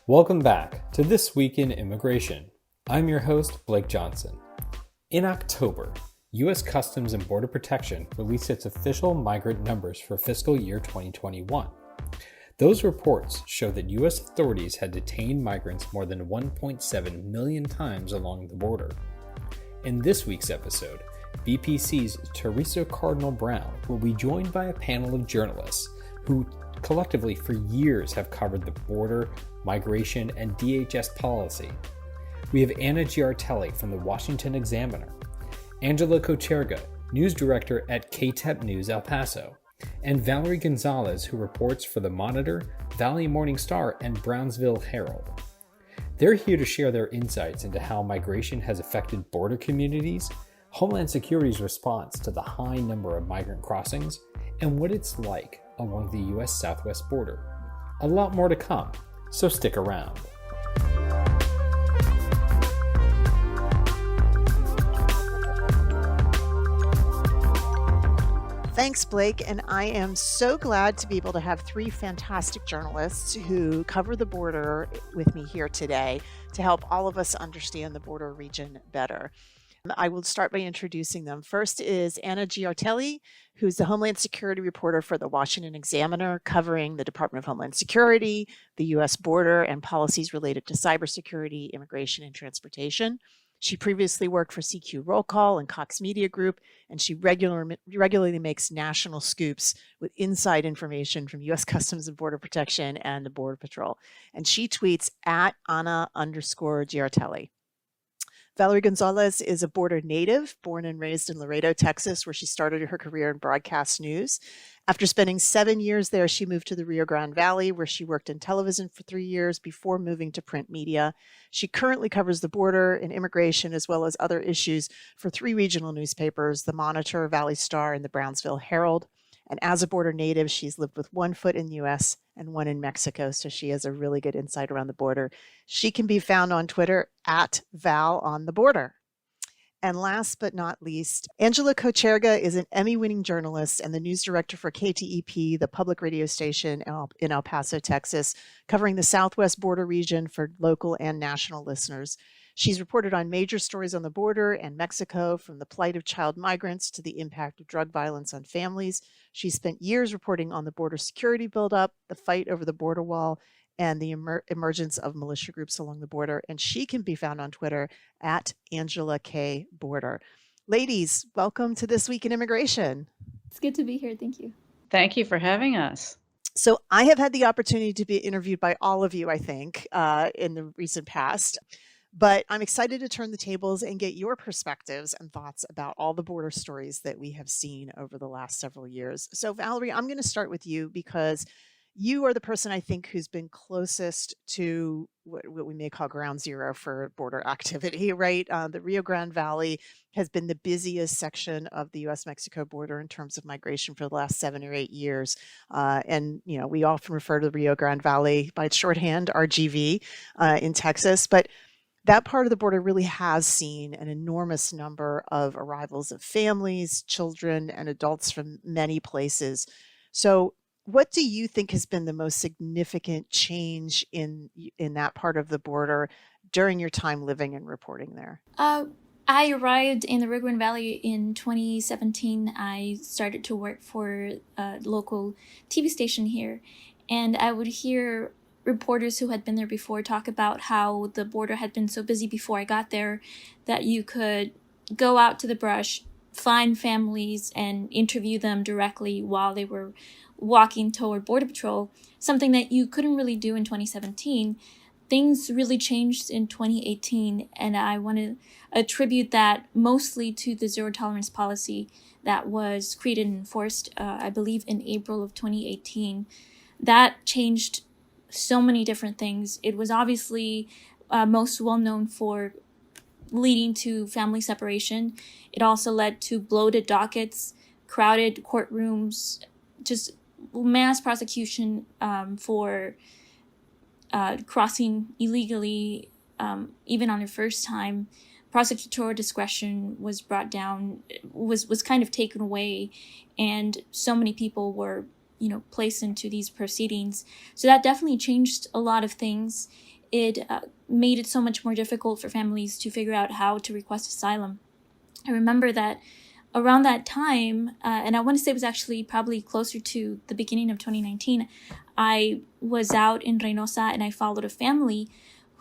Welcome back to This Week in Immigration. I'm your host, Blake Johnson. In October, U.S. Customs and Border Protection released its official migrant numbers for fiscal year 2021. Those reports show that U.S. authorities had detained migrants more than 1.7 million times along the border. In this week's episode, BPC's Theresa Cardinal Brown will be joined by a panel of journalists who collectively for years have covered the border, migration, and DHS policy. We have Anna Giaritelli from the Washington Examiner, Angela Kocherga, news director at KTEP News El Paso, and Valerie Gonzalez, who reports for The Monitor, Valley Morning Star, and Brownsville Herald. They're here to share their insights into how migration has affected border communities, Homeland Security's response to the high number of migrant crossings, and what it's like along the U.S. southwest border. A lot more to come, so stick around. Thanks, Blake, and I am so glad to be able to have three fantastic journalists who cover the border with me here today to help all of us understand the border region better. I will start by introducing them. First is Anna Giaritelli, who's the Homeland Security reporter for the Washington Examiner, covering the Department of Homeland Security, the U.S. border, and policies related to cybersecurity, immigration, and transportation. She previously worked for CQ Roll Call and Cox Media Group, and she regularly makes national scoops with inside information from U.S. Customs and Border Protection and the Border Patrol. And she tweets at Anna_Giaritelli. Valerie Gonzalez is a border native, born and raised in Laredo, Texas, where she started her career in broadcast news. After spending 7 years there, she moved to the Rio Grande Valley, where she worked in television for 3 years before moving to print media. She currently covers the border and immigration, as well as other issues for 3 regional newspapers, The Monitor, Valley Star, and the Brownsville Herald. And as a border native, she's lived with 1 foot in the U.S. and 1 in Mexico, so she has a really good insight around the border. She can be found on Twitter at ValOnTheBorder. And last but not least, Angela Kocherga is an Emmy-winning journalist and the news director for KTEP, the public radio station in El Paso, Texas, covering the southwest border region for local and national listeners. She's reported on major stories on the border and Mexico, from the plight of child migrants to the impact of drug violence on families. She spent years reporting on the border security buildup, the fight over the border wall, and the emergence of militia groups along the border. And she can be found on Twitter at Angela K. Border. Ladies, welcome to This Week in Immigration. It's good to be here. Thank you. Thank you for having us. So I have had the opportunity to be interviewed by all of you, I think, in the recent past. But I'm excited to turn the tables and get your perspectives and thoughts about all the border stories that we have seen over the last several years. So Valerie, I'm going to start with you because you are the person I think who's been closest to what we may call ground zero for border activity, right? The Rio Grande Valley has been the busiest section of the U.S.-Mexico border in terms of migration for the last 7 or 8 years. And, you know, we often refer to the Rio Grande Valley by its shorthand, RGV, in Texas. But that part of the border really has seen an enormous number of arrivals of families, children, and adults from many places. So what do you think has been the most significant change in that part of the border during your time living and reporting there? I arrived in the Rio Grande Valley in 2017. I started to work for a local TV station here, and I would hear reporters who had been there before talk about how the border had been so busy before I got there that you could go out to the brush, find families, and interview them directly while they were walking toward Border Patrol, something that you couldn't really do in 2017. Things really changed in 2018, and I want to attribute that mostly to the zero tolerance policy that was created and enforced, I believe, in April of 2018. That changed so many different things. It was obviously most well known for leading to family separation. It also led to bloated dockets, crowded courtrooms, just mass prosecution for crossing illegally, even on their first time. Prosecutorial discretion was brought down, was kind of taken away, and so many people were, placed into these proceedings. So that definitely changed a lot of things. it made it so much more difficult for families to figure out how to request asylum. I remember that around that time, and I want to say it was actually probably closer to the beginning of 2019, I was out in Reynosa and I followed a family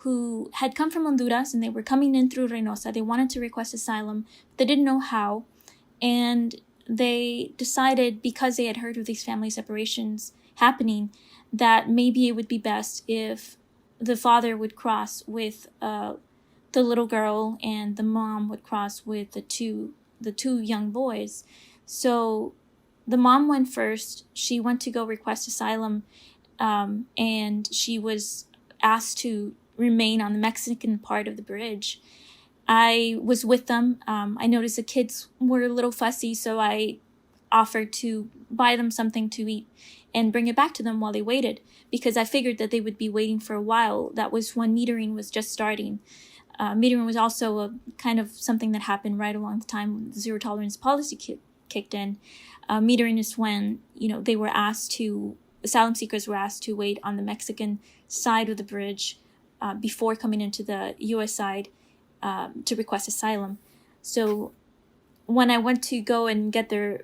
who had come from Honduras and they were coming in through Reynosa. They wanted to request asylum, but they didn't know how. And they decided, because they had heard of these family separations happening, that maybe it would be best if the father would cross with the little girl and the mom would cross with the two young boys. So the mom went first. She went to go request asylum, and she was asked to remain on the Mexican part of the bridge. I was with them. I noticed the kids were a little fussy, so I offered to buy them something to eat and bring it back to them while they waited, because I figured that they would be waiting for a while. That was when metering was just starting. Metering was also a kind of something that happened right along the time the zero tolerance policy kicked in. Metering is when, they were asked to, asylum seekers were asked to wait on the Mexican side of the bridge before coming into the U.S. side to request asylum. So when I went to go and get a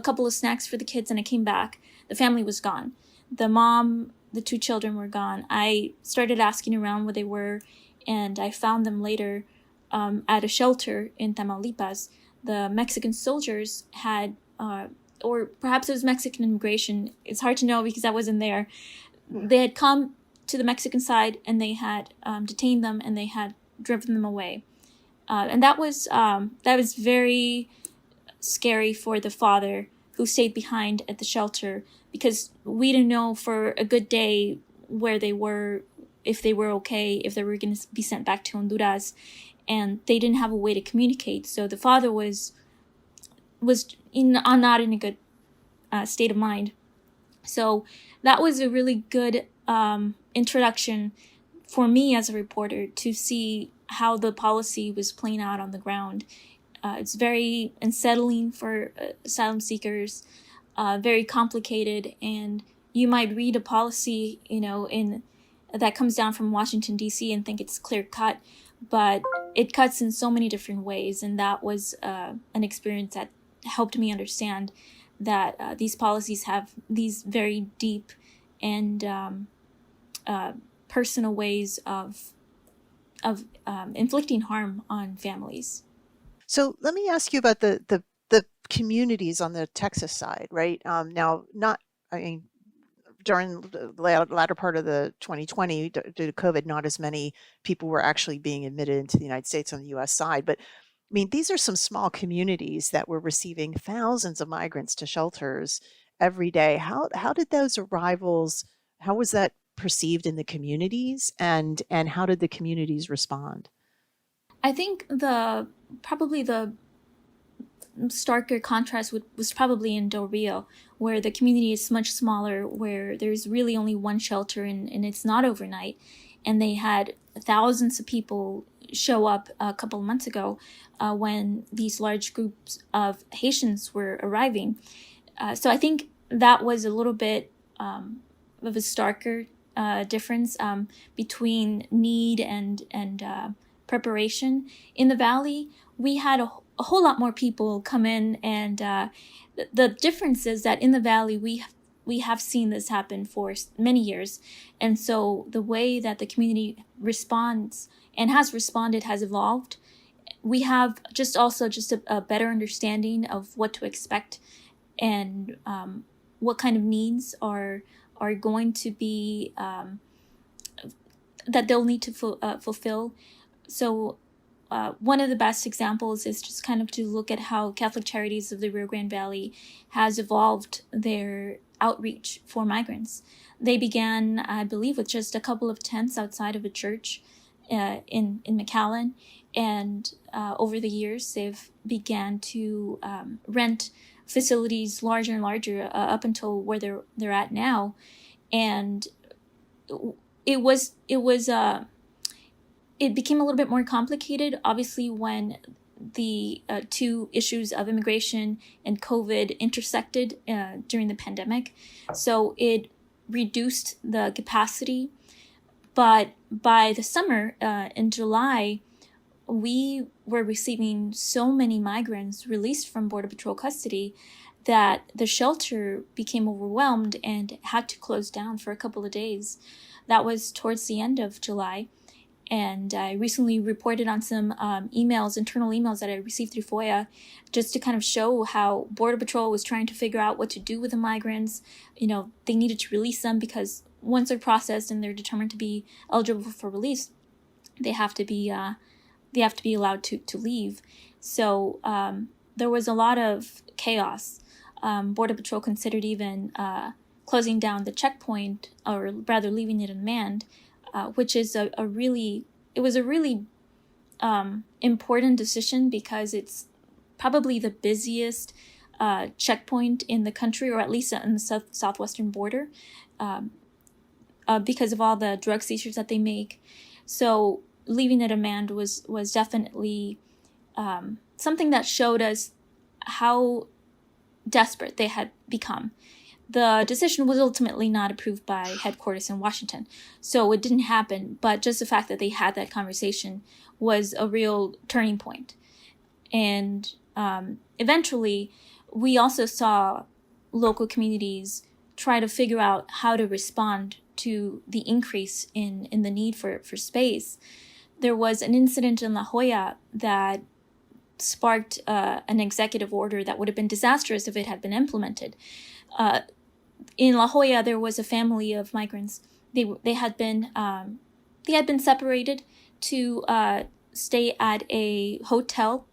couple of snacks for the kids and I came back, the family was gone. The mom, the two children were gone. I started asking around where they were, and I found them later at a shelter in Tamaulipas. The Mexican soldiers had, or perhaps it was Mexican immigration, it's hard to know because I wasn't there. They had come to the Mexican side and they had detained them and they had driven them away. And that was very scary for the father who stayed behind at the shelter, because we didn't know for a good day where they were, if they were okay, if they were going to be sent back to Honduras, and they didn't have a way to communicate. So the father was not in a good state of mind. So that was a really good introduction for me as a reporter to see how the policy was playing out on the ground. It's very unsettling for asylum seekers, very complicated, and you might read a policy, that comes down from Washington, D.C. and think it's clear cut, but it cuts in so many different ways, and that was an experience that helped me understand that these policies have these very deep and personal ways of inflicting harm on families. So let me ask you about the communities on the Texas side, right? During the latter part of the 2020, due to COVID, not as many people were actually being admitted into the United States on the U.S. side. But these are some small communities that were receiving thousands of migrants to shelters every day. How did those arrivals, how was that perceived in the communities, and how did the communities respond? I think probably the starker contrast was probably in Del Rio, where the community is much smaller, where there's really only one shelter and it's not overnight. And they had thousands of people show up a couple of months ago when these large groups of Haitians were arriving. So I think that was a little bit of a starker difference between need and preparation. In the Valley, we had a whole lot more people come in, and the difference is that in the Valley, we have seen this happen for many years. And so the way that the community responds and has responded has evolved. We have just a better understanding of what to expect and what kind of needs are going to be that they'll need to fulfill. So one of the best examples is just kind of to look at how Catholic Charities of the Rio Grande Valley has evolved their outreach for migrants. They began, I believe, with just a couple of tents outside of a church in McAllen, and over the years they've began to rent facilities larger and larger up until where they're at now. And it became a little bit more complicated, obviously, when the two issues of immigration and COVID intersected during the pandemic. So it reduced the capacity But by the summer, in July, we were receiving so many migrants released from Border Patrol custody that the shelter became overwhelmed and had to close down for a couple of days. That was towards the end of July. And I recently reported on some internal emails that I received through FOIA, just to kind of show how Border Patrol was trying to figure out what to do with the migrants. They needed to release them because once they're processed and they're determined to be eligible for release, they have to be allowed to leave. So there was a lot of chaos. Border Patrol considered even closing down the checkpoint, or rather leaving it unmanned, which is a really important decision because it's probably the busiest checkpoint in the country, or at least in the southwestern border, because of all the drug seizures that they make. So leaving it unmanned was definitely something that showed us how desperate they had become. The decision was ultimately not approved by headquarters in Washington, so it didn't happen, but just the fact that they had that conversation was a real turning point. And eventually, we also saw local communities try to figure out how to respond to the increase in the need for space. There was an incident in La Jolla that sparked an executive order that would have been disastrous if it had been implemented. In La Jolla, there was a family of migrants. They had been separated to stay at a hotel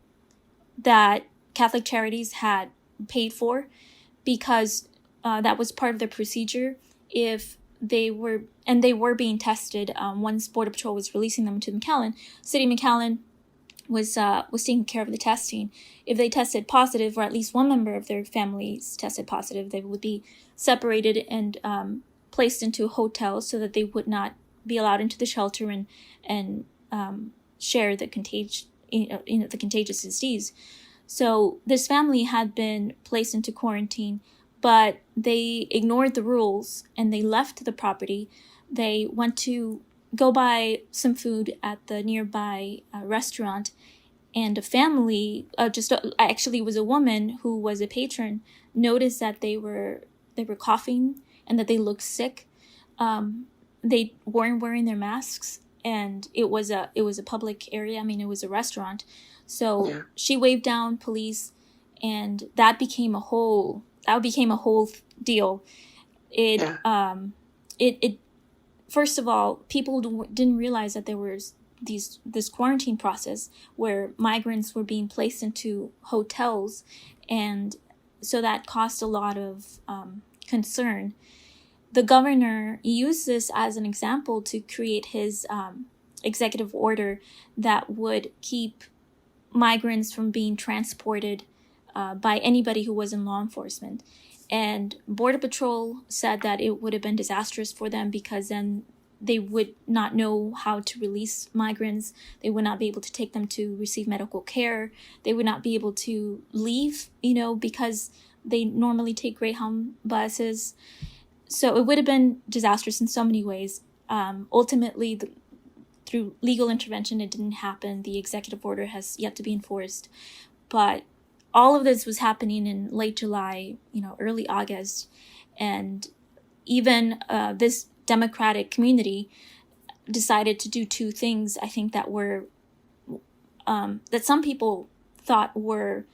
that Catholic Charities had paid for, because that was part of the procedure. If they were being tested once Border Patrol was releasing them to McAllen. City of McAllen was taking care of the testing. If they tested positive, or at least one member of their families tested positive, they would be separated and placed into a hotel so that they would not be allowed into the shelter and share the the contagious disease. So this family had been placed into quarantine, but they ignored the rules and they left the property. They went to go buy some food at the nearby restaurant, and a family, actually it was a woman who was a patron, noticed that they were coughing and that they looked sick. They weren't wearing their masks, and it was a public area. I mean, it was a restaurant. So she waved down police, and that became a whole deal. It first of all, people didn't realize that there was this quarantine process where migrants were being placed into hotels, and so that caused a lot of concern. The governor used this as an example to create his executive order that would keep migrants from being transported by anybody who was in law enforcement. And Border Patrol said that it would have been disastrous for them, because then they would not know how to release migrants. They would not be able to take them to receive medical care. They would not be able to leave, because they normally take Greyhound buses. So it would have been disastrous in so many ways. Ultimately, through legal intervention, it didn't happen. The executive order has yet to be enforced. But all of this was happening in late July, early August. And even this Democratic community decided to do two things, I think, that were that some people thought were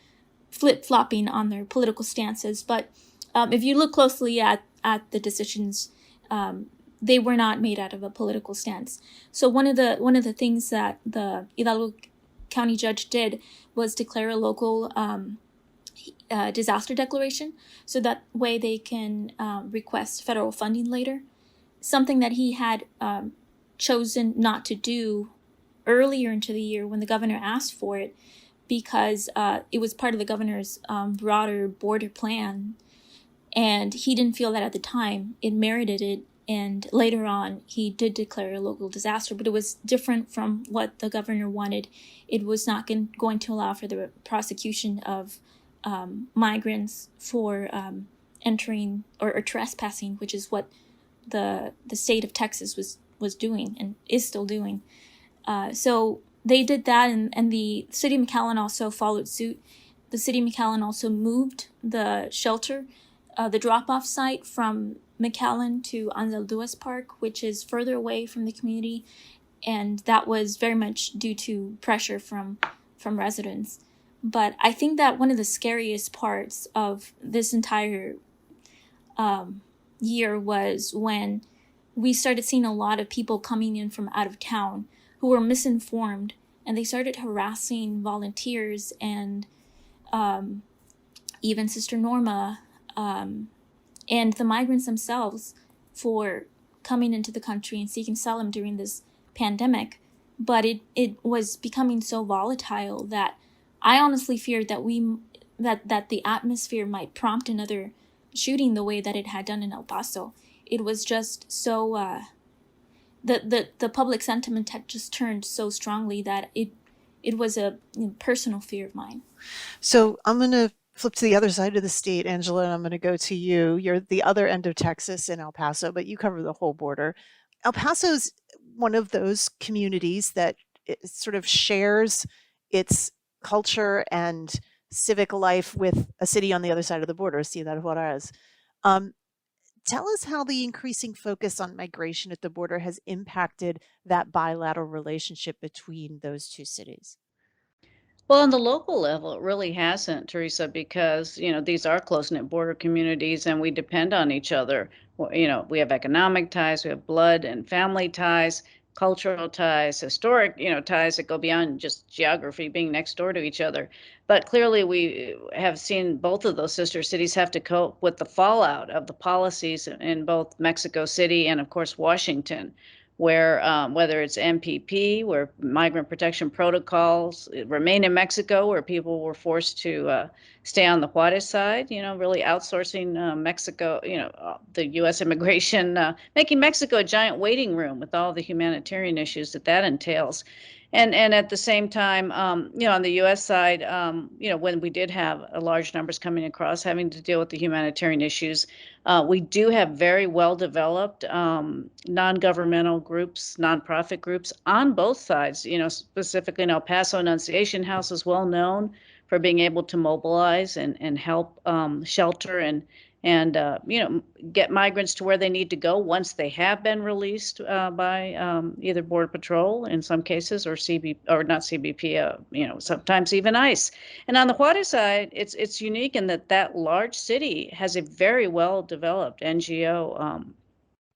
flip-flopping on their political stances. But if you look closely at the decisions, they were not made out of a political stance. So one of the things that the Hidalgo County judge did was declare a local disaster declaration, so that way they can request federal funding later. Something that he had chosen not to do earlier into the year when the governor asked for it, because it was part of the governor's broader border plan, and he didn't feel that at the time it merited it. And later on, he did declare a local disaster, but it was different from what the governor wanted. It was not going to allow for the prosecution of migrants for entering or trespassing, which is what the state of Texas was doing and is still doing. So they did that, and the city of McAllen also followed suit. The city of McAllen also moved the shelter, the drop-off site from McAllen to Anzalduas Park, which is further away from the community, and that was very much due to pressure from residents. But I think that one of the scariest parts of this entire year was when we started seeing a lot of people coming in from out of town who were misinformed, and they started harassing volunteers and even Sister Norma and the migrants themselves for coming into the country and seeking asylum during this pandemic. But it was becoming so volatile that I honestly feared that that the atmosphere might prompt another shooting the way that it had done in El Paso. It was just so the public sentiment had just turned so strongly that it was a personal fear of mine. So I'm going to flip to the other side of the state, Angela, and I'm going to go to you. You're the other end of Texas in El Paso, but you cover the whole border. El Paso's one of those communities that it sort of shares its culture and civic life with a city on the other side of the border, Ciudad Juarez. Tell us how the increasing focus on migration at the border has impacted that bilateral relationship between those two cities. Well, on the local level, it really hasn't, Teresa, because, these are close-knit border communities and we depend on each other. We have economic ties, we have blood and family ties, cultural ties, historic, ties that go beyond just geography, being next door to each other. But clearly we have seen both of those sister cities have to cope with the fallout of the policies in both Mexico City and, of course, Washington, where whether it's MPP, where migrant protection protocols remain in Mexico, where people were forced to stay on the Juarez side, really outsourcing Mexico, the U.S. immigration, making Mexico a giant waiting room with all the humanitarian issues that entails. And at the same time, on the U.S. side, when we did have large numbers coming across having to deal with the humanitarian issues, we do have very well-developed non-governmental groups, nonprofit groups on both sides. Specifically in El Paso, Annunciation House is well known for being able to mobilize and help shelter and get migrants to where they need to go once they have been released by either Border Patrol in some cases or not CBP, sometimes even ICE. And on the Juarez side, it's unique in that large city has a very well developed NGO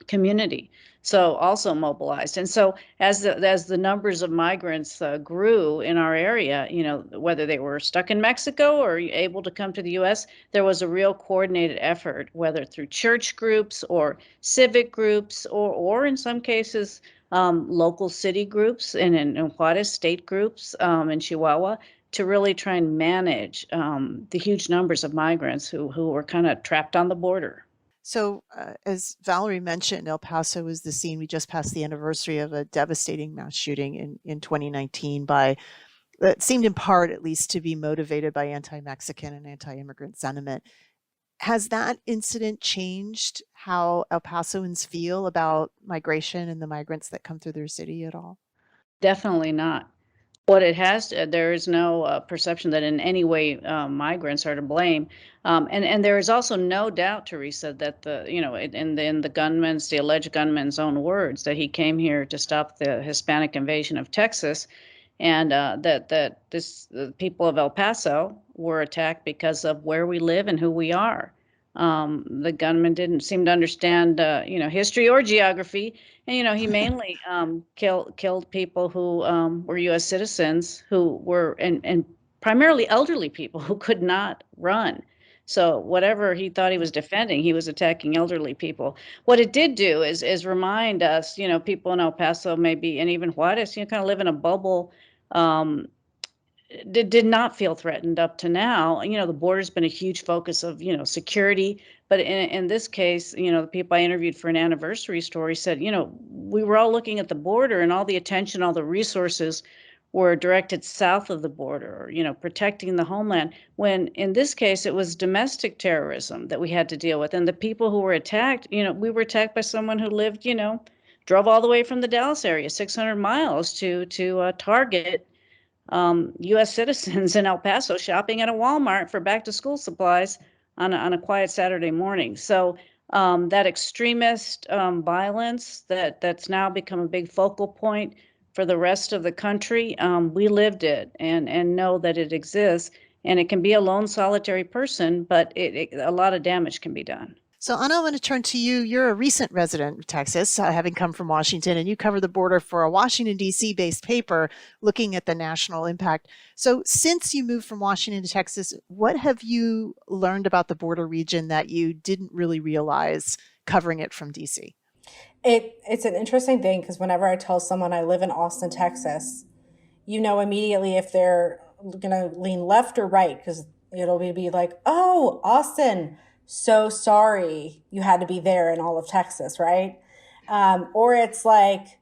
community, so also mobilized. And so as the numbers of migrants grew in our area, whether they were stuck in Mexico or able to come to the U.S., there was a real coordinated effort, whether through church groups or civic groups or in some cases local city groups and in Juarez state groups in Chihuahua, to really try and manage the huge numbers of migrants who were kind of trapped on the border. So as Valerie mentioned, El Paso was the scene. We just passed the anniversary of a devastating mass shooting in 2019 that seemed in part, at least, to be motivated by anti-Mexican and anti-immigrant sentiment. Has that incident changed how El Pasoans feel about migration and the migrants that come through their city at all? Definitely not. What it has, there is no perception that in any way migrants are to blame, and there is also no doubt, Teresa, that in the gunman's, the alleged gunman's own words, that he came here to stop the Hispanic invasion of Texas, and that the people of El Paso were attacked because of where we live and who we are. The gunman didn't seem to understand, history or geography. And, he mainly killed people who were U.S. citizens who were, and primarily elderly people who could not run. So whatever he thought he was defending, he was attacking elderly people. What it did do is remind us, people in El Paso maybe, and even Juarez, kind of live in a bubble. Did not feel threatened up to now. The border's been a huge focus of, security. But in this case, the people I interviewed for an anniversary story said, we were all looking at the border and all the attention, all the resources were directed south of the border, or, protecting the homeland. When in this case, it was domestic terrorism that we had to deal with. And the people who were attacked, we were attacked by someone who lived, drove all the way from the Dallas area, 600 miles to target U.S. citizens in El Paso shopping at a Walmart for back to school supplies on a quiet Saturday morning. So that extremist violence that's now become a big focal point for the rest of the country, we lived it and know that it exists, and it can be a lone solitary person, but a lot of damage can be done. So Anna, I want to turn to you. You're a recent resident of Texas, having come from Washington, and you cover the border for a Washington, D.C. based paper looking at the national impact. So since you moved from Washington to Texas, what have you learned about the border region that you didn't really realize covering it from D.C.? It's an interesting thing because whenever I tell someone I live in Austin, Texas, you know immediately if they're going to lean left or right, because it'll be like, oh, Austin, so sorry you had to be there in all of Texas, right? Or it's like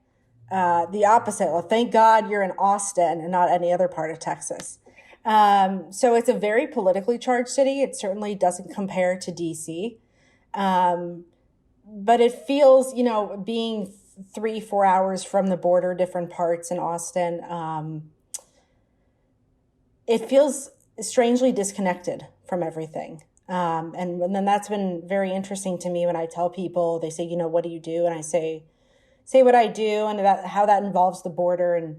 the opposite. Well, thank God you're in Austin and not any other part of Texas. So it's a very politically charged city. It certainly doesn't compare to DC. But it feels, being 3-4 hours from the border, different parts in Austin, it feels strangely disconnected from everything. And then that's been very interesting to me when I tell people, they say, what do you do? And I say what I do and how that involves the border.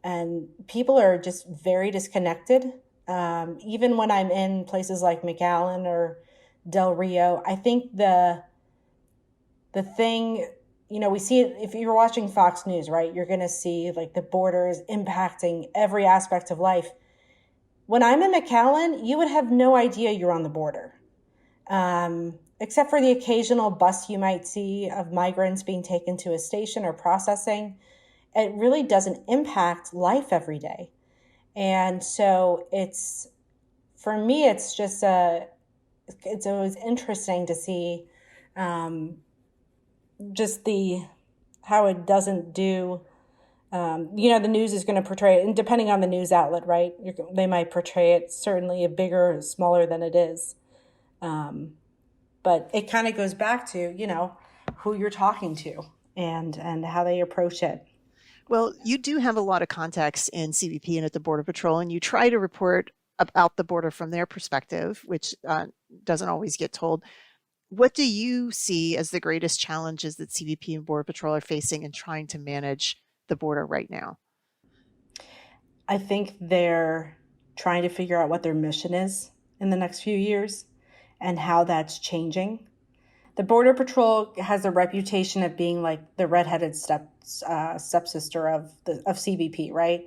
And people are just very disconnected. Even when I'm in places like McAllen or Del Rio, I think the thing, we see it, if you're watching Fox News, right, you're going to see like the border is impacting every aspect of life. When I'm in McAllen, you would have no idea you're on the border, except for the occasional bus you might see of migrants being taken to a station or processing. It really doesn't impact life every day. And so for me, it's just it's always interesting to see just how it doesn't do. The news is going to portray it, and depending on the news outlet, right, they might portray it certainly a bigger or smaller than it is. But it kind of goes back to, who you're talking to and how they approach it. Well, you do have a lot of contacts in CBP and at the Border Patrol, and you try to report about the border from their perspective, which doesn't always get told. What do you see as the greatest challenges that CBP and Border Patrol are facing in trying to manage the border right now? I think they're trying to figure out what their mission is in the next few years and how that's changing. The Border Patrol has a reputation of being like the redheaded stepsister of CBP, right?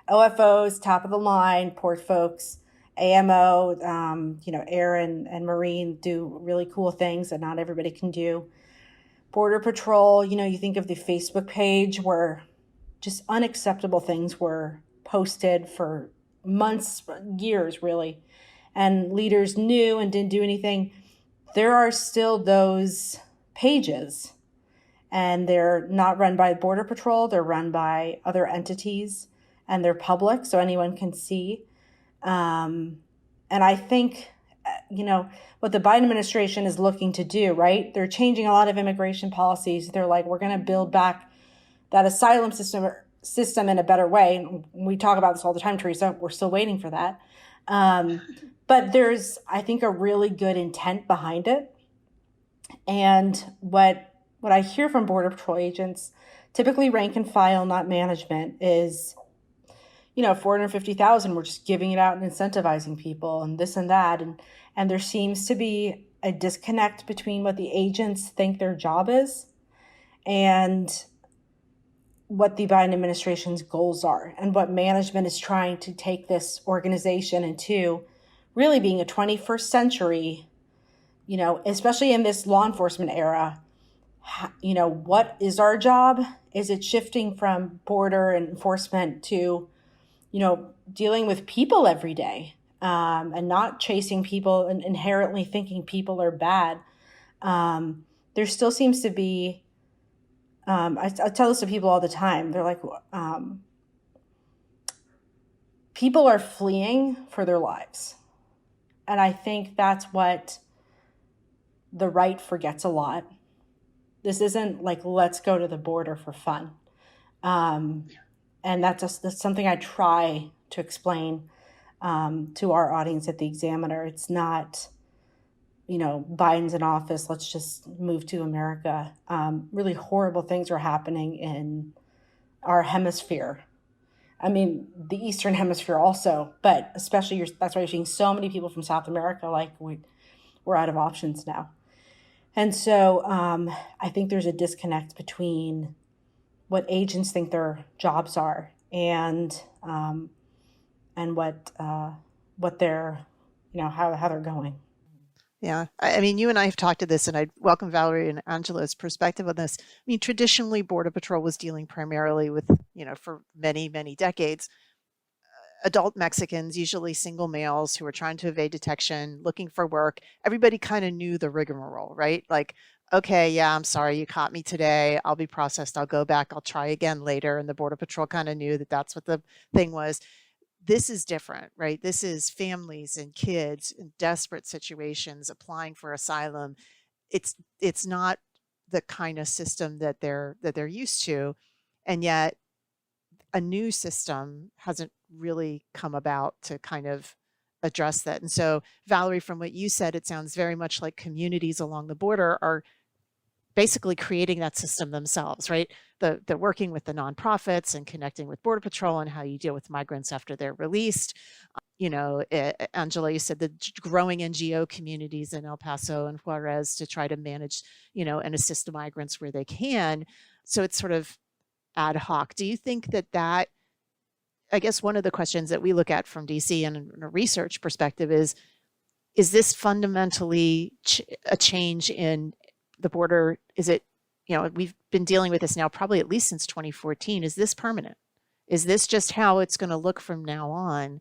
OFOs, top of the line, port folks. AMO, air and marine do really cool things that not everybody can do. Border Patrol, you think of the Facebook page where just unacceptable things were posted for months, years really, and leaders knew and didn't do anything. There are still those pages, and they're not run by Border Patrol. They're run by other entities, and they're public, so anyone can see. And I think, what the Biden administration is looking to do, right? They're changing a lot of immigration policies. They're like, we're going to build back that asylum system in a better way. We talk about this all the time, Theresa. We're still waiting for that. But there's, I think, a really good intent behind it. And what I hear from Border Patrol agents, typically rank and file, not management, is, 450,000, we're just giving it out and incentivizing people and this and that. And there seems to be a disconnect between what the agents think their job is and what the Biden administration's goals are and what management is trying to take this organization into really being a 21st century, especially in this law enforcement era. What is our job? Is it shifting from border enforcement to, dealing with people every day and not chasing people and inherently thinking people are bad? There still seems to be, I tell this to people all the time. They're like, people are fleeing for their lives. And I think that's what the right forgets a lot. This isn't like, let's go to the border for fun. And that's something I try to explain to our audience at the Examiner. It's not, Biden's in office, let's just move to America. Really horrible things are happening in our hemisphere. I mean, the Eastern Hemisphere also, but especially that's why you're seeing so many people from South America, like we're out of options now. And so I think there's a disconnect between what agents think their jobs are and what they're, how they're going. Yeah. I mean, you and I have talked to this, and I'd welcome Valerie and Angela's perspective on this. I mean, traditionally, Border Patrol was dealing primarily with, for many, many decades, adult Mexicans, usually single males who were trying to evade detection, looking for work. Everybody kind of knew the rigmarole, right? Like, okay, yeah, I'm sorry, you caught me today. I'll be processed. I'll go back. I'll try again later. And the Border Patrol kind of knew that that's what the thing was. This is different, right? This is families and kids in desperate situations applying for asylum. It's not the kind of system that they're used to, and yet a new system hasn't really come about to kind of address that. And so, Valerie, from what you said, it sounds very much like communities along the border are basically creating that system themselves, right? The working with the nonprofits and connecting with Border Patrol and how you deal with migrants after they're released. Angela, you said the growing NGO communities in El Paso and Juarez to try to manage, and assist the migrants where they can. So it's sort of ad hoc. Do you think that I guess one of the questions that we look at from DC and in a research perspective is this fundamentally a change in the border? Is it, we've been dealing with this now probably at least since 2014. Is this permanent? Is this just how it's going to look from now on?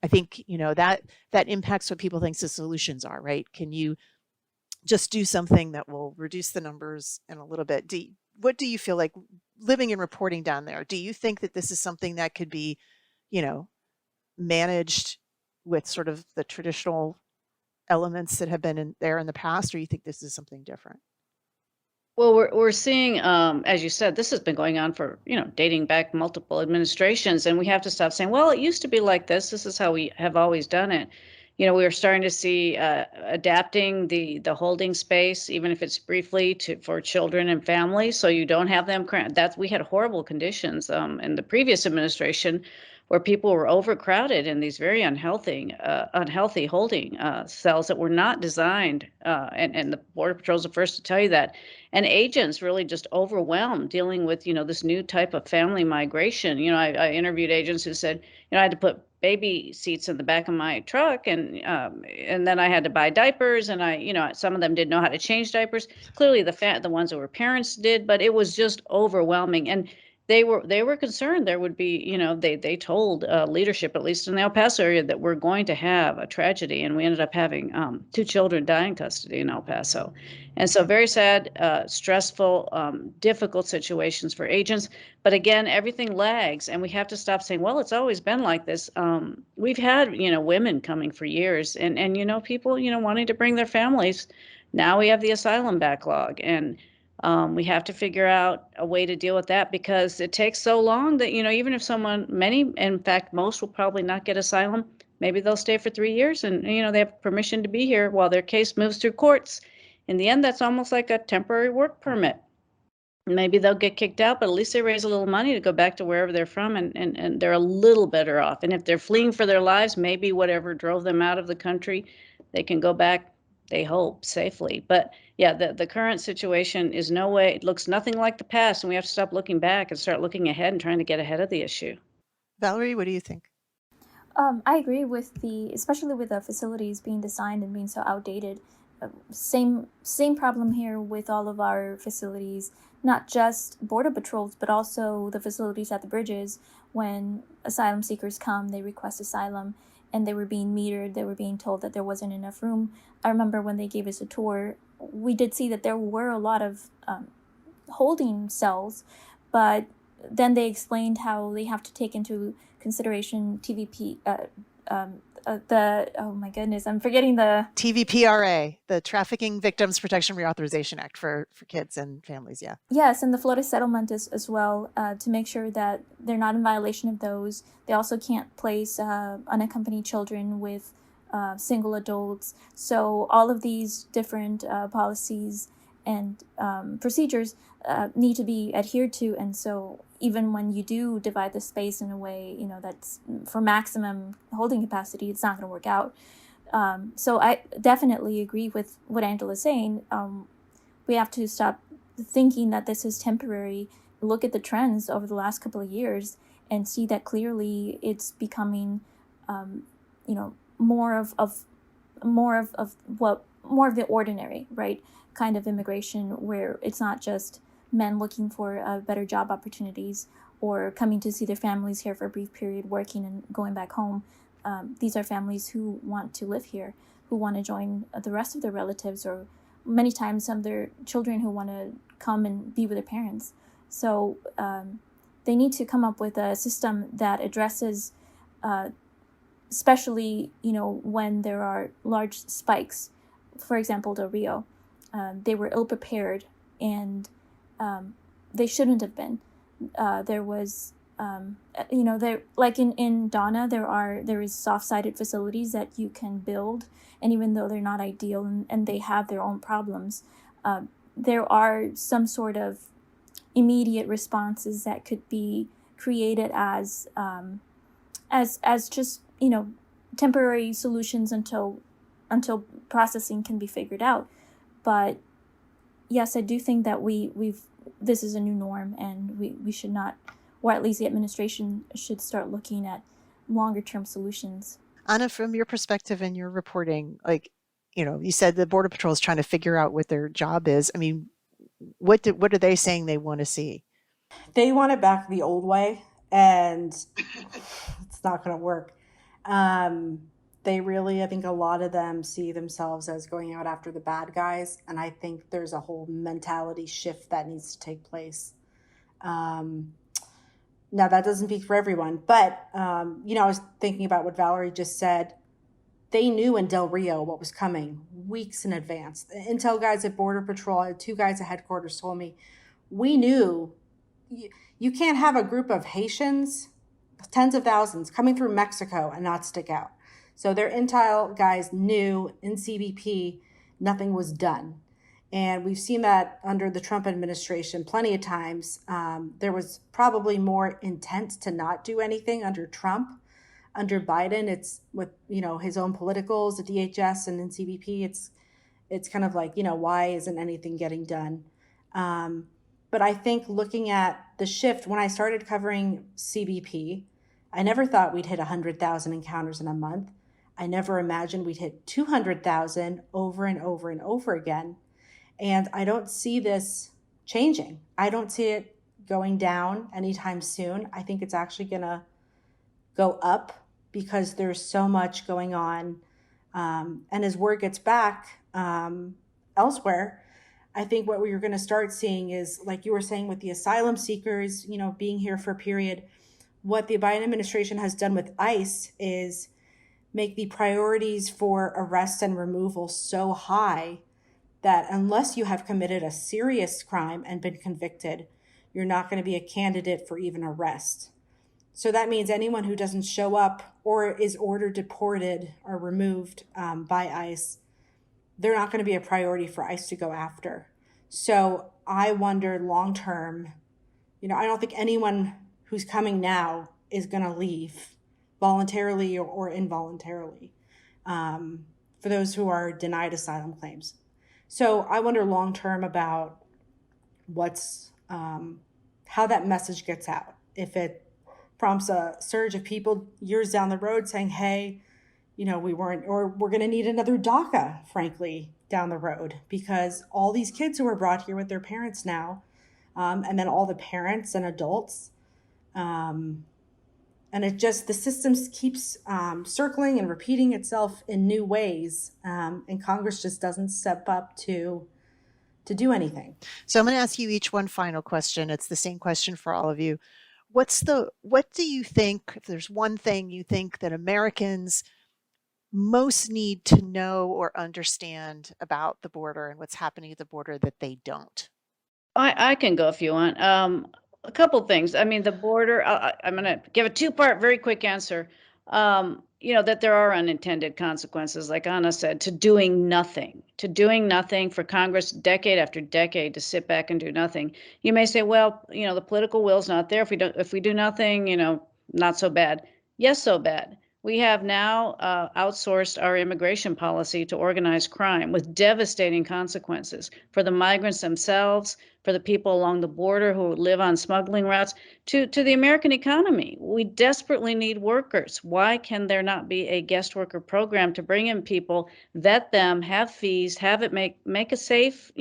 I think, that impacts what people think the solutions are, right? Can you just do something that will reduce the numbers in a little bit? What do you feel like living and reporting down there? Do you think that this is something that could be, managed with sort of the traditional elements that have been in there in the past, or you think this is something different? Well, we're seeing, as you said, this has been going on for, dating back multiple administrations, and we have to stop saying, well, it used to be like this. This is how we have always done it. We are starting to see adapting the holding space, even if it's briefly, for children and families, so you don't have them we had horrible conditions in the previous administration, where people were overcrowded in these very unhealthy holding cells that were not designed, and the Border Patrol is the first to tell you that. And agents really just overwhelmed dealing with, this new type of family migration. I interviewed agents who said, I had to put baby seats in the back of my truck, and then I had to buy diapers, and some of them didn't know how to change diapers. Clearly, the ones that were parents did, but it was just overwhelming. And they were concerned there would be, they told leadership, at least in the El Paso area, that we're going to have a tragedy. And we ended up having 2 children die in custody in El Paso. And so very sad, stressful, difficult situations for agents. But again, everything lags, and we have to stop saying, well, it's always been like this. We've had, women coming for years, and people, wanting to bring their families. Now we have the asylum backlog, and we have to figure out a way to deal with that, because it takes so long that, even if many, in fact, most will probably not get asylum. Maybe they'll stay for 3 years and, they have permission to be here while their case moves through courts. In the end, that's almost like a temporary work permit. Maybe they'll get kicked out, but at least they raise a little money to go back to wherever they're from, and they're a little better off. And if they're fleeing for their lives, maybe whatever drove them out of the country, they can go back, they hope, safely. But yeah, the current situation is it looks nothing like the past, and we have to stop looking back and start looking ahead and trying to get ahead of the issue. Valerie, what do you think? I agree with especially with the facilities being designed and being so outdated. Same problem here with all of our facilities, not just Border Patrols, but also the facilities at the bridges. When asylum seekers come, they request asylum, and they were being metered. They were being told that there wasn't enough room. I remember when they gave us a tour, we did see that there were a lot of holding cells, but then they explained how they have to take into consideration TVP, oh my goodness, I'm forgetting the TVPRA, the Trafficking Victims Protection Reauthorization Act for kids and families. Yeah. Yes, and the Florida settlement as well, to make sure that they're not in violation of those. They also can't place unaccompanied children with single adults. So all of these different policies and procedures need to be adhered to. And so even when you do divide the space in a way, that's for maximum holding capacity, it's not going to work out. So I definitely agree with what Angela's saying. We have to stop thinking that this is temporary. Look at the trends over the last couple of years and see that clearly it's becoming, more of the ordinary, right, kind of immigration, where it's not just men looking for better job opportunities or coming to see their families here for a brief period, working and going back home. These are families who want to live here, who want to join the rest of their relatives, or many times some of their children who want to come and be with their parents. So they need to come up with a system that addresses, especially, when there are large spikes. For example, Del Rio, they were ill prepared, and they shouldn't have been. There was, there, like in Donna, there is soft-sided facilities that you can build, and even though they're not ideal and they have their own problems, there are some sort of immediate responses that could be created as just temporary solutions until processing can be figured out. But yes, I do think that this is a new norm, and we should not, or at least the administration should start looking at longer term solutions. Anna, from your perspective and your reporting, you said the Border Patrol is trying to figure out what their job is. I mean, what are they saying they want to see? They want it back the old way, and it's not going to work. They really, I think a lot of them see themselves as going out after the bad guys. And I think there's a whole mentality shift that needs to take place. Now, that doesn't speak for everyone, but, I was thinking about what Valerie just said. They knew in Del Rio what was coming weeks in advance. The intel guys at Border Patrol, 2 guys at headquarters told me, we knew you can't have a group of Haitians, tens of thousands, coming through Mexico and not stick out. So their intel guys knew in CBP nothing was done. And we've seen that under the Trump administration plenty of times. There was probably more intent to not do anything under Trump. Under Biden, it's with, his own politicals, the DHS and in CBP, it's kind of like, why isn't anything getting done? But I think looking at the shift, when I started covering CBP, I never thought we'd hit 100,000 encounters in a month. I never imagined we'd hit 200,000 over and over and over again. And I don't see this changing. I don't see it going down anytime soon. I think it's actually going to go up because there's so much going on. And as word gets back elsewhere, I think what we're going to start seeing is, like you were saying with the asylum seekers, being here for a period, what the Biden administration has done with ICE is make the priorities for arrest and removal so high that unless you have committed a serious crime and been convicted, you're not going to be a candidate for even arrest. So that means anyone who doesn't show up or is ordered deported or removed by ICE, they're not going to be a priority for ICE to go after. So I wonder long term, I don't think anyone who's coming now is going to leave voluntarily or involuntarily for those who are denied asylum claims. So I wonder long term about how that message gets out. If it prompts a surge of people years down the road saying, hey, we weren't, or we're going to need another DACA, frankly, down the road, because all these kids who are brought here with their parents now, and then all the parents and adults, and the system keeps circling and repeating itself in new ways, and Congress just doesn't step up to do anything. So I'm going to ask you each one final question. It's the same question for all of you. what do you think, if there's one thing you think that Americans most need to know or understand about the border and what's happening at the border that they don't? I can go if you want. A couple things. I mean, the border, I'm going to give a two-part, very quick answer. That there are unintended consequences, like Anna said, to doing nothing for Congress decade after decade to sit back and do nothing. You may say, well, the political will's not there. If we do nothing, not so bad. Yes, so bad. We have now outsourced our immigration policy to organized crime with devastating consequences for the migrants themselves, for the people along the border who live on smuggling routes, to the American economy. We desperately need workers. Why can there not be a guest worker program to bring in people, vet them, have fees, have it make a safe,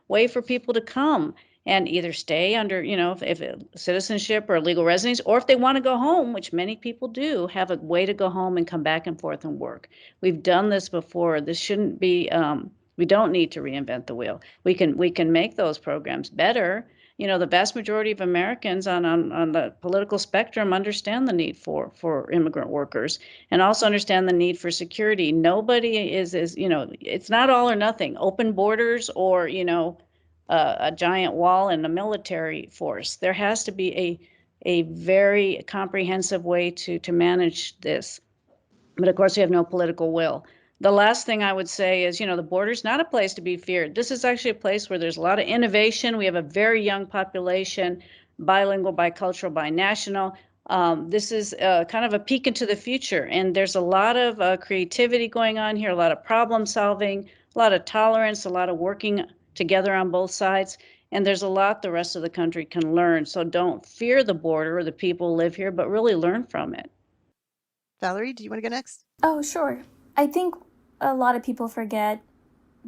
way for people to come and either stay under, if citizenship or legal residence, or if they want to go home, which many people do, have a way to go home and come back and forth and work. We've done this before. This shouldn't be, we don't need to reinvent the wheel. We can make those programs better. The vast majority of Americans on the political spectrum understand the need for immigrant workers and also understand the need for security. Nobody is, it's not all or nothing. Open borders or, a giant wall and a military force. There has to be a very comprehensive way to manage this. But of course, we have no political will. The last thing I would say is, the border's not a place to be feared. This is actually a place where there's a lot of innovation. We have a very young population, bilingual, bicultural, binational. This is kind of a peek into the future. And there's a lot of creativity going on here, a lot of problem solving, a lot of tolerance, a lot of working together on both sides. And there's a lot the rest of the country can learn. So don't fear the border or the people who live here, but really learn from it. Valerie, do you want to go next? Oh, sure. I think a lot of people forget,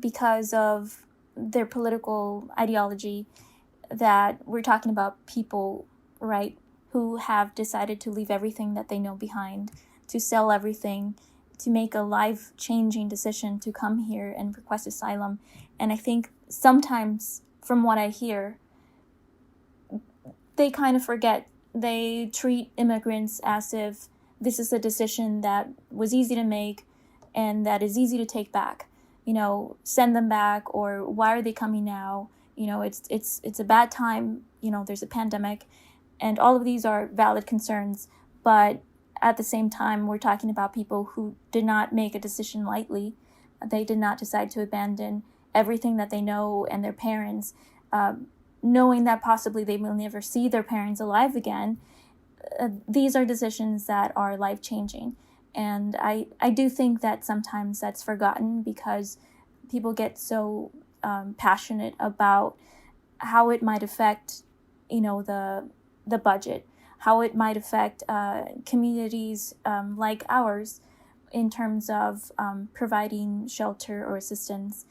because of their political ideology, that we're talking about people, right, who have decided to leave everything that they know behind, to sell everything, to make a life-changing decision to come here and request asylum. And I think sometimes, from what I hear, they kind of forget. They treat immigrants as if this is a decision that was easy to make and that is easy to take back. Send them back, or why are they coming now? It's a bad time. There's a pandemic, and all of these are valid concerns. But at the same time, we're talking about people who did not make a decision lightly. They did not decide to abandon everything that they know and their parents, knowing that possibly they will never see their parents alive again. These are decisions that are life-changing. And I do think that sometimes that's forgotten because people get so passionate about how it might affect, the budget, how it might affect communities like ours in terms of providing shelter or assistance.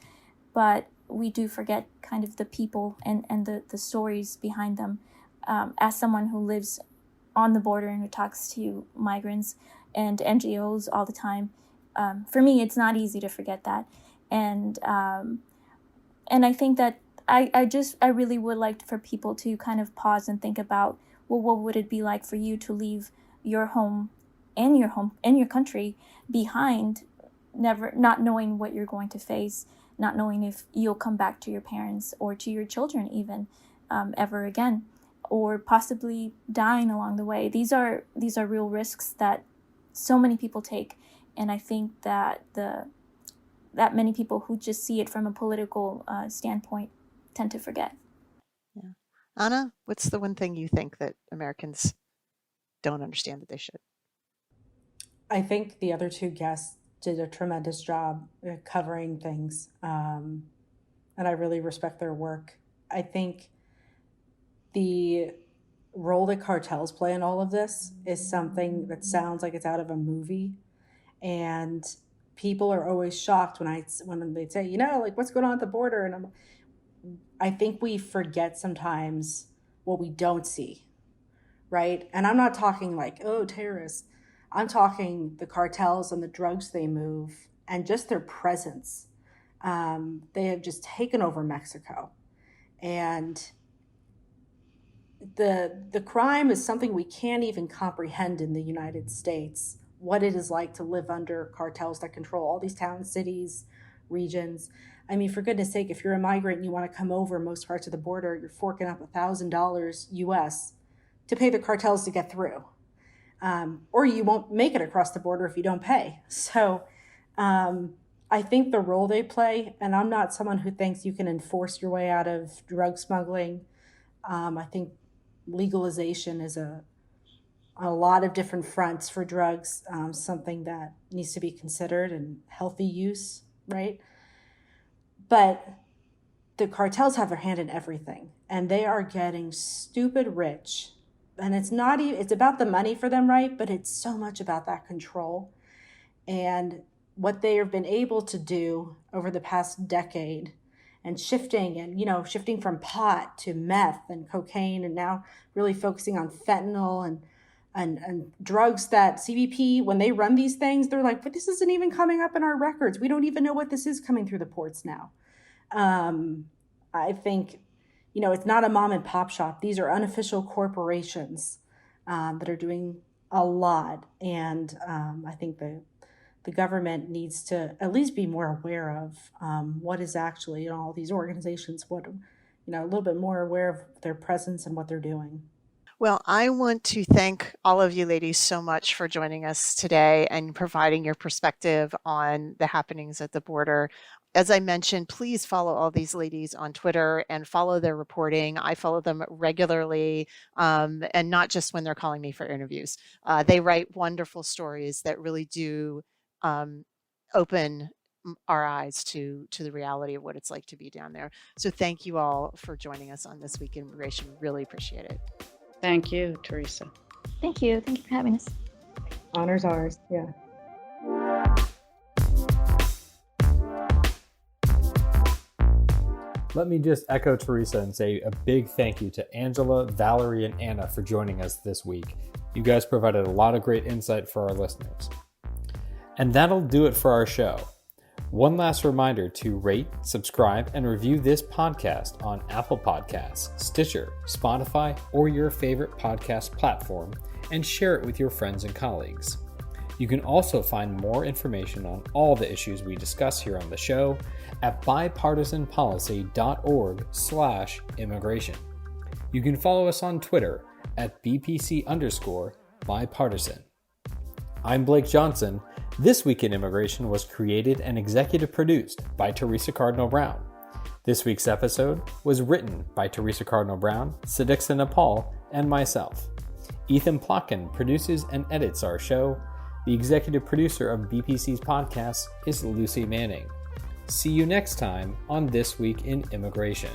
But we do forget kind of the people and the stories behind them. As someone who lives on the border and who talks to migrants and NGOs all the time, for me, it's not easy to forget that. And I think that I really would like for people to kind of pause and think about, well, what would it be like for you to leave your home and your country behind, not knowing what you're going to face, not knowing if you'll come back to your parents or to your children even ever again, or possibly dying along the way. These are real risks that so many people take, and I think that that many people who just see it from a political standpoint tend to forget. Yeah. Anna, what's the one thing you think that Americans don't understand that they should? I think the other two guests did a tremendous job covering things, and I really respect their work. I think the role that cartels play in all of this is something that sounds like it's out of a movie, and people are always shocked when they say, like, what's going on at the border, and I think we forget sometimes what we don't see, right? And I'm not talking like, oh, terrorists. I'm talking the cartels and the drugs they move and just their presence. They have just taken over Mexico. And the crime is something we can't even comprehend in the United States, what it is like to live under cartels that control all these towns, cities, regions. I mean, for goodness sake, if you're a migrant and you want to come over most parts of the border, you're forking up $1,000 US to pay the cartels to get through. Or you won't make it across the border if you don't pay. So I think the role they play, and I'm not someone who thinks you can enforce your way out of drug smuggling. I think legalization is a lot of different fronts for drugs, something that needs to be considered, and healthy use, right? But the cartels have their hand in everything, and they are getting stupid rich. And it's not even, it's about the money for them, right? But it's so much about that control. And what they have been able to do over the past decade, and shifting from pot to meth and cocaine, and now really focusing on fentanyl and drugs that CBP, when they run these things, they're like, but this isn't even coming up in our records. We don't even know what this is coming through the ports now. I think, it's not a mom and pop shop. These are unofficial corporations that are doing a lot. And I think the government needs to at least be more aware of what is actually in all these organizations, a little bit more aware of their presence and what they're doing. Well, I want to thank all of you ladies so much for joining us today and providing your perspective on the happenings at the border. As I mentioned, please follow all these ladies on Twitter and follow their reporting. I follow them regularly, and not just when they're calling me for interviews. They write wonderful stories that really do open our eyes to the reality of what it's like to be down there. So thank you all for joining us on This Week in Immigration. Really appreciate it. Thank you, Theresa. Thank you. Thank you for having us. Honor's ours. Yeah. Let me just echo Theresa and say a big thank you to Angela, Valerie, and Anna for joining us this week. You guys provided a lot of great insight for our listeners. And that'll do it for our show. One last reminder to rate, subscribe, and review this podcast on Apple Podcasts, Stitcher, Spotify, or your favorite podcast platform, and share it with your friends and colleagues. You can also find more information on all the issues we discuss here on the show at bipartisanpolicy.org/immigration. You can follow us on Twitter at BPC_bipartisan. I'm Blake Johnson. This Week in Immigration was created and executive produced by Theresa Cardinal Brown. This week's episode was written by Theresa Cardinal Brown, Sadiqa Nepal, and myself. Ethan Plotkin produces and edits our show. The executive producer of BPC's podcast is Lucy Manning. See you next time on This Week in Immigration.